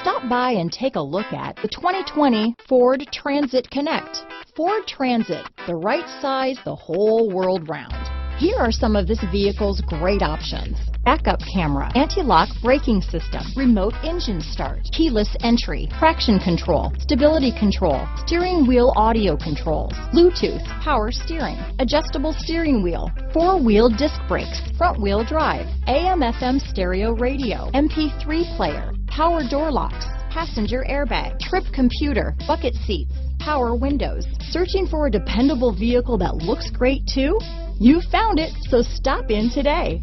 Stop by and take a look at the 2020 Ford Transit Connect. Ford Transit, the right size the whole world round. Here are some of this vehicle's great options: backup camera, anti-lock braking system, remote engine start, keyless entry, traction control, stability control, steering wheel audio controls, Bluetooth, power steering, adjustable steering wheel, four-wheel disc brakes, front-wheel drive, AM/FM stereo radio, MP3 player, power door locks, passenger airbag, trip computer, bucket seats, power windows. Searching for a dependable vehicle that looks great too? You found it, so stop in today.